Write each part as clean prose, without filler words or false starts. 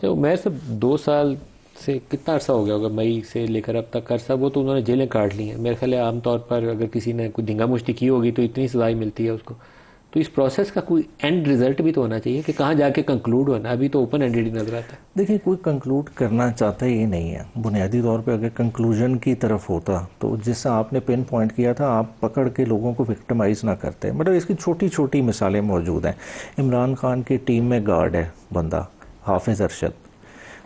جو میں سب 2 سال سے کتنا عرصہ ہو گیا ہوگا، مئی سے لے کر اب تک عرصہ، وہ تو انہوں نے جیلیں کاٹ لی ہیں میرے خیال ہے. عام طور پر اگر کسی نے کوئی دھنگا مشتی کی ہوگی تو اتنی سزائی ملتی ہے اس کو. تو اس پروسیس کا کوئی اینڈ ریزلٹ بھی تو ہونا چاہیے کہ کہاں جا کے کنکلوڈ ہونا. ابھی تو اوپن اینڈیڈ ہی نظر آتا ہے. دیکھیں کوئی کنکلوڈ کرنا چاہتا ہی نہیں ہے. بنیادی طور پہ اگر کنکلوژن کی طرف ہوتا تو جس سے آپ نے پن پوائنٹ کیا تھا، آپ پکڑ کے لوگوں کو وکٹمائز نہ کرتے. مطلب اس کی چھوٹی چھوٹی مثالیں موجود ہیں. عمران خان کی ٹیم میں گارڈ ہے بندہ حافظ ارشد،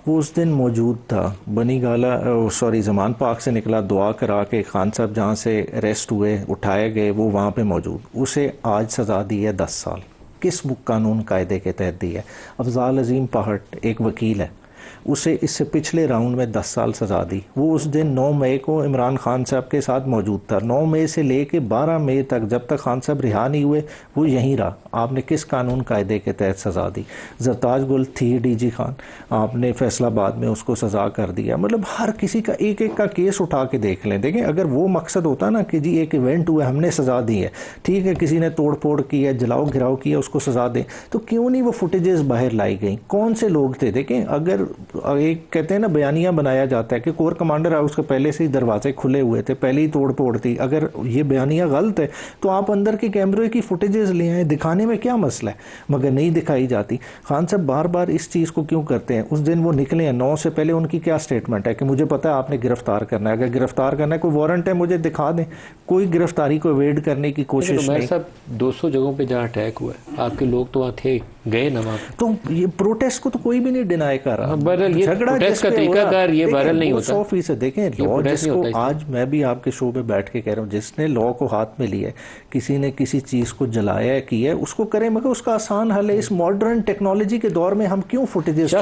وہ اس دن موجود تھا. بنی گالا زمان پاک سے نکلا، دعا کرا کے خان صاحب جہاں سے اریسٹ ہوئے اٹھائے گئے، وہ وہاں پہ موجود. اسے آج سزا دی ہے 10 سال. کس قانون قاعدے کے تحت دی ہے؟ افضال عظیم پہاٹ ایک وکیل ہے، اسے اس سے پچھلے راؤنڈ میں 10 سال سزا دی. وہ اس دن 9 مئی کو عمران خان صاحب کے ساتھ موجود تھا. 9 مئی سے لے کے 12 مئی تک جب تک خان صاحب رہا نہیں ہوئے وہ یہیں رہا. آپ نے کس قانون قاعدے کے تحت سزا دی؟ زرتاج گل تھی ڈی جی خان، آپ نے فیصلہ آباد میں اس کو سزا کر دیا. مطلب ہر کسی کا ایک ایک کا کیس اٹھا کے دیکھ لیں. دیکھیں اگر وہ مقصد ہوتا نا کہ جی ایک ایونٹ ہوا ہم نے سزا دی ہے، ٹھیک ہے، کسی نے توڑ پھوڑ کی ہے، جلاؤ گھراؤ کیا، اس کو سزا دیں، تو کیوں نہیں وہ فوٹیجز باہر لائی گئیں؟ کون سے لوگ تھے؟ دیکھیں اگر ایک کہتے ہیں نا بیانیہ بنایا جاتا ہے کہ کور کمانڈر ہاؤس کے پہلے سے ہی دروازے کھلے ہوئے تھے، پہلے ہی توڑ پھوڑ تھی، اگر یہ بیانیہ غلط ہے تو آپ اندر کے کیمرے کی فوٹیجز لے آئیں، دکھانے میں کیا مسئلہ ہے؟ مگر نہیں دکھائی جاتی. خان صاحب بار بار اس چیز کو کیوں کرتے ہیں؟ اس دن وہ نکلے ہیں 9 سے پہلے، ان کی کیا سٹیٹمنٹ ہے کہ مجھے پتا ہے آپ نے گرفتار کرنا ہے، اگر گرفتار کرنا ہے کوئی وارنٹ ہے مجھے دکھا دیں. کوئی گرفتاری کو ایویڈ کرنے کی کوشش نہیں. صاحب 200 جگہوں پہ جہاں اٹیک ہوا ہے، آپ کے لوگ تو وہاں تھے، گئے نا وہاں پہ. تو یہ پروٹیسٹ کو تو کوئی بھی نہیں ڈینائی کر رہا. جھگڑا جس کا طریقہ کار یہ وائرل نہیں ہوتا 100%. دیکھیں لا جس کو آج میں بھی آپ کے شو پہ بیٹھ کے کہہ رہا ہوں، جس نے لا کو ہاتھ میں لیا ہے، کسی نے کسی چیز کو جلایا ہے کیا ہے، اس کو کریں، مگر اس کا آسان حل ہے. اس ماڈرن ٹیکنالوجی کے دور میں ہم کیوں فوٹیجز